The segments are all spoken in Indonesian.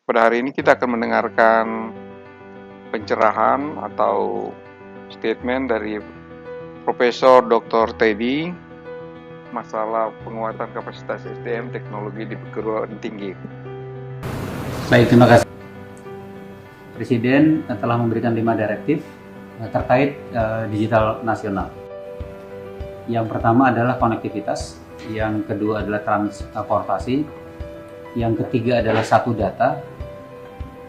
Pada hari ini kita akan mendengarkan pencerahan atau statement dari Profesor Dr. Teddy masalah penguatan kapasitas SDM teknologi di perguruan tinggi. Baik, terima kasih. Presiden telah memberikan 5 direktif terkait digital nasional. Yang pertama adalah konektivitas, yang kedua adalah transportasi, yang ketiga adalah satu data,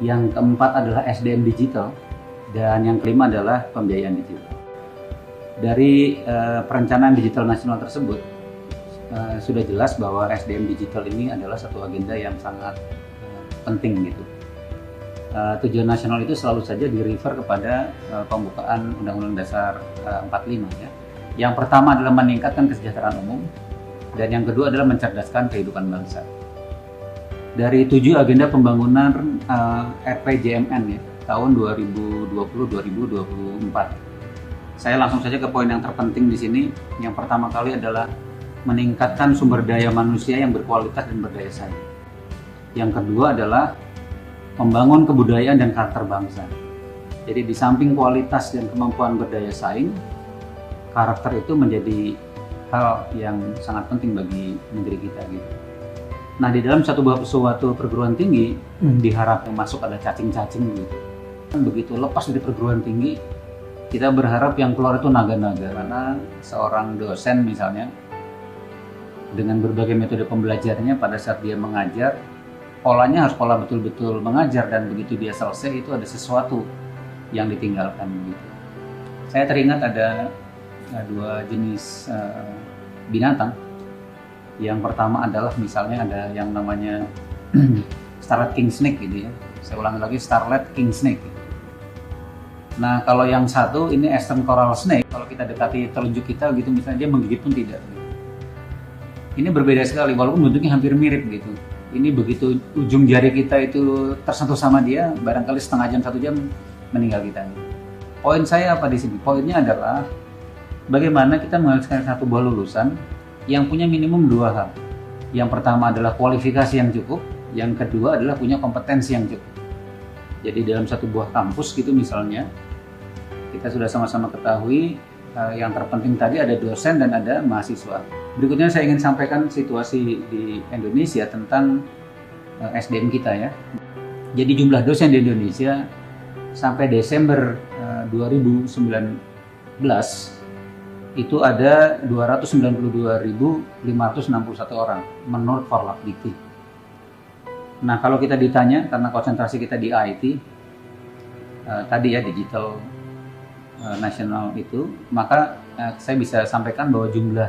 yang keempat adalah SDM digital, dan yang kelima adalah pembiayaan digital. Dari perencanaan digital nasional tersebut, sudah jelas bahwa SDM digital ini adalah satu agenda yang sangat penting gitu. Tujuan nasional itu selalu saja di-refer kepada pembukaan Undang-Undang Dasar 45 ya. Yang pertama adalah meningkatkan kesejahteraan umum, dan yang kedua adalah mencerdaskan kehidupan bangsa. Dari 7 agenda pembangunan RPJMN ya, tahun 2020-2024. Saya langsung saja ke poin yang terpenting di sini. Yang pertama kali adalah meningkatkan sumber daya manusia yang berkualitas dan berdaya saing. Yang kedua adalah membangun kebudayaan dan karakter bangsa. Jadi di samping kualitas dan kemampuan berdaya saing, karakter itu menjadi hal yang sangat penting bagi negeri kita gitu. Nah, di dalam suatu perguruan tinggi diharapkan masuk ada cacing-cacing gitu. Begitu lepas dari perguruan tinggi, kita berharap yang keluar itu naga-naga, karena seorang dosen misalnya dengan berbagai metode pembelajarannya pada saat dia mengajar, polanya harus pola betul-betul mengajar, dan begitu dia selesai itu ada sesuatu yang ditinggalkan gitu. Saya teringat ada 2 jenis binatang. Yang pertama adalah misalnya ada yang namanya Starlet King Snake gitu ya. Saya ulangi lagi, Starlet King Snake. Nah, kalau yang satu ini Eastern Coral Snake, kalau kita dekati telunjuk kita gitu misalnya, dia menggigit pun tidak. Ini berbeda sekali walaupun bentuknya hampir mirip gitu. Ini begitu ujung jari kita itu tersentuh sama dia, barangkali setengah jam, 1 jam meninggal kita. Poin saya apa di sini? Poinnya adalah bagaimana kita menghasilkan satu buah lulusan yang punya minimum 2 hal. Yang pertama adalah kualifikasi yang cukup, yang kedua adalah punya kompetensi yang cukup. Jadi dalam satu buah kampus gitu misalnya, kita sudah sama-sama ketahui yang terpenting tadi ada dosen dan ada mahasiswa. Berikutnya saya ingin sampaikan situasi di Indonesia tentang SDM kita ya. Jadi jumlah dosen di Indonesia sampai Desember 2019 itu ada 292.561 orang menurut Forlapdikti. Nah, kalau kita ditanya, karena konsentrasi kita di IT tadi ya, digital nasional itu, maka saya bisa sampaikan bahwa jumlah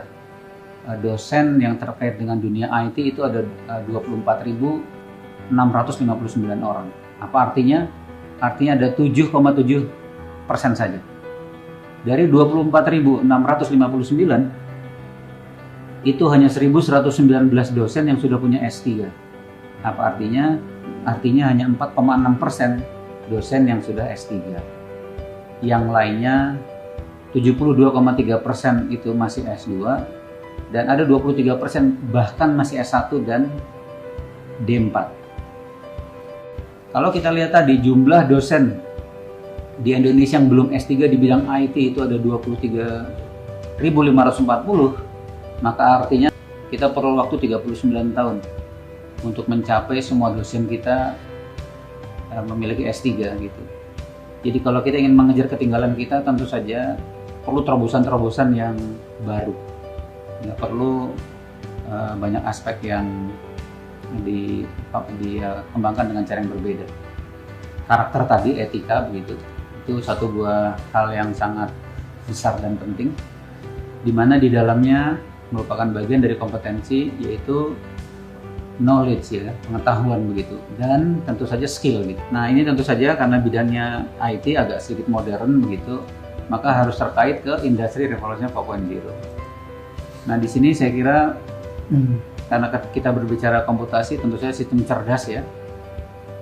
dosen yang terkait dengan dunia IT itu ada 24.659 orang. Apa artinya? Artinya ada 7,7% saja. Dari 24.659 itu hanya 1.119 dosen yang sudah punya S3. Apa artinya? Artinya hanya 4,6% dosen yang sudah S3. Yang lainnya 72,3% itu masih S2, dan ada 23% bahkan masih S1 dan D4. Kalau kita lihat tadi jumlah dosen di Indonesia yang belum S3 di bidang IT itu ada 23.540, maka artinya kita perlu waktu 39 tahun untuk mencapai semua dosen kita memiliki S3 gitu. Jadi kalau kita ingin mengejar ketinggalan kita, tentu saja perlu terobosan-terobosan yang baru. Nggak perlu banyak aspek yang dikembangkan dengan cara yang berbeda. Karakter tadi, etika begitu, itu satu buah hal yang sangat besar dan penting, di mana di dalamnya merupakan bagian dari kompetensi, yaitu knowledge ya, pengetahuan begitu, dan tentu saja skill gitu. Nah, ini tentu saja karena bidangnya IT agak sedikit modern begitu, maka harus terkait ke industri revolusi 4.0. Nah, di sini saya kira karena kita berbicara komputasi, tentu saja sistem cerdas ya,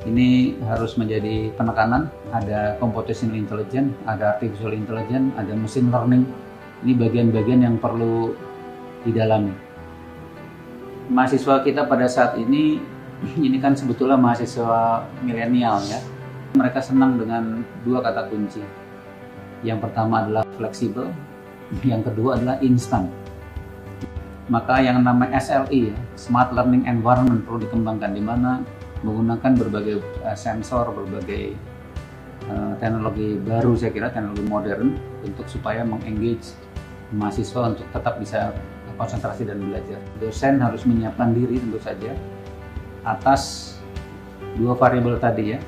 ini harus menjadi penekanan. Ada computational intelligence, ada artificial intelligence, ada machine learning. Ini bagian-bagian yang perlu didalami. Mahasiswa kita pada saat ini ini kan sebetulnya mahasiswa milenial ya. Mereka senang dengan dua kata kunci. Yang pertama adalah fleksibel, yang kedua adalah instan. Maka yang namanya SLE, Smart Learning Environment, perlu dikembangkan, di mana menggunakan berbagai sensor, berbagai teknologi baru, saya kira teknologi modern, untuk supaya mengengage mahasiswa untuk tetap bisa konsentrasi dan belajar. Dosen harus menyiapkan diri tentu saja atas dua variabel tadi ya,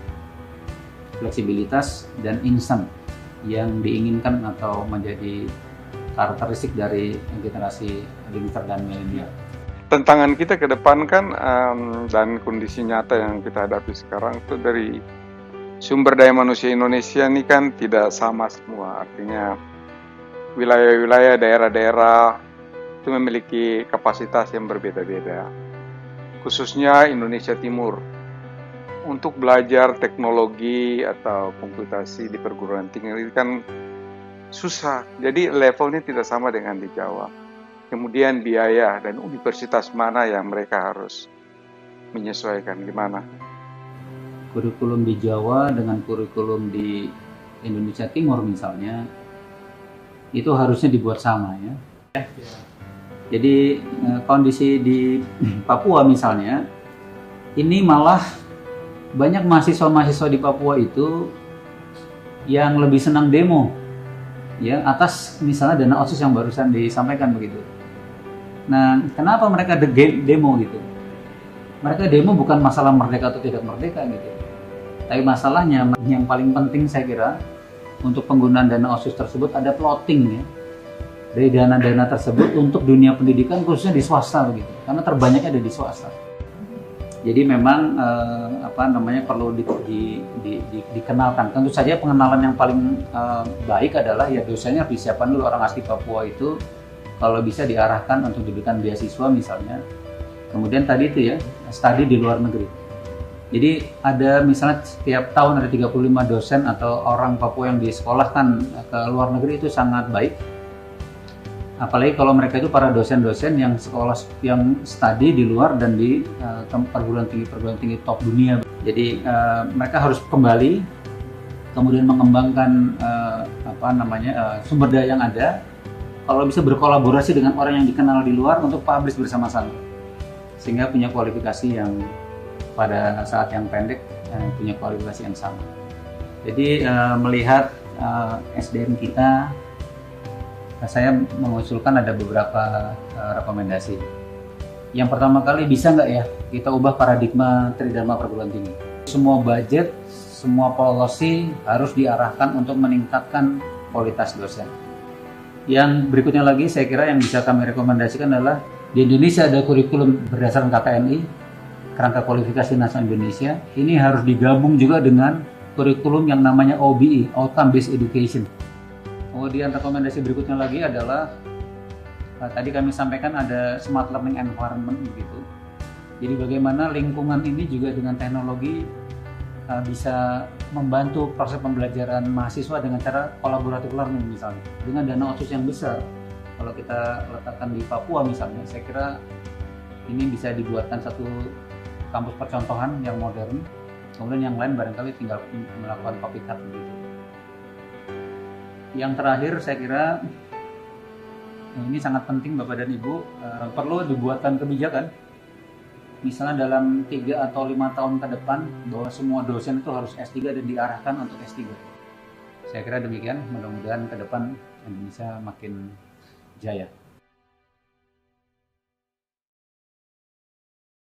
fleksibilitas dan instan yang diinginkan atau menjadi karakteristik dari generasi lingkar dan milenial. Tantangan kita ke depan kan dan kondisi nyata yang kita hadapi sekarang itu dari sumber daya manusia Indonesia ini kan tidak sama semua. Artinya wilayah-wilayah, daerah-daerah itu memiliki kapasitas yang berbeda-beda. Khususnya Indonesia Timur. Untuk belajar teknologi atau komputasi di perguruan tinggi ini kan susah. Jadi levelnya tidak sama dengan di Jawa. Kemudian biaya dan universitas mana yang mereka harus menyesuaikan, gimana? Kurikulum di Jawa dengan kurikulum di Indonesia Timur misalnya, itu harusnya dibuat sama ya. Jadi kondisi di Papua misalnya, ini malah banyak mahasiswa-mahasiswa di Papua itu yang lebih senang demo ya atas misalnya dana OSIS yang barusan disampaikan begitu. Nah, kenapa mereka demo gitu? Mereka demo bukan masalah merdeka atau tidak merdeka gitu. Tapi masalahnya yang paling penting saya kira untuk penggunaan dana OSIS tersebut ada plotting ya. Dari dana-dana tersebut untuk dunia pendidikan khususnya di swasta begitu. Karena terbanyaknya ada di swasta. Jadi memang perlu dikenalkan. Tentu saja pengenalan yang paling baik adalah ya dosennya disiapkan dulu, orang asli Papua itu kalau bisa diarahkan untuk diberikan beasiswa misalnya. Kemudian tadi itu ya, studi di luar negeri. Jadi ada misalnya setiap tahun ada 35 dosen atau orang Papua yang disekolahkan ke luar negeri, itu sangat baik. Apalagi kalau mereka itu para dosen-dosen yang sekolah, yang studi di luar dan di perguruan tinggi top dunia. Jadi mereka harus kembali, kemudian mengembangkan sumber daya yang ada. Kalau bisa berkolaborasi dengan orang yang dikenal di luar untuk publish bersama-sama, sehingga punya kualifikasi yang pada saat yang pendek punya kualifikasi yang sama. Jadi melihat SDM kita, saya mengusulkan ada beberapa rekomendasi. Yang pertama kali, bisa nggak ya kita ubah paradigma tridharma perguruan tinggi. Semua budget, semua policy harus diarahkan untuk meningkatkan kualitas dosen. Yang berikutnya lagi saya kira yang bisa kami rekomendasikan adalah di Indonesia ada kurikulum berdasarkan KKNI, Kerangka Kualifikasi Nasional Indonesia. Ini harus digabung juga dengan kurikulum yang namanya OBE, Outcome Based Education. Kemudian rekomendasi berikutnya lagi adalah tadi kami sampaikan ada Smart Learning Environment begitu. Jadi bagaimana lingkungan ini juga dengan teknologi bisa membantu proses pembelajaran mahasiswa dengan cara collaborative learning misalnya. Dengan dana OSIS yang besar, kalau kita letakkan di Papua misalnya, saya kira ini bisa dibuatkan satu kampus percontohan yang modern. Kemudian yang lain barangkali tinggal melakukan copycat begitu. Yang terakhir saya kira ini sangat penting Bapak dan Ibu, perlu dibuatkan kebijakan misalnya dalam 3 atau 5 tahun ke depan bahwa semua dosen itu harus S3 dan diarahkan untuk S3. Saya kira demikian, mudah-mudahan ke depan Indonesia makin jaya.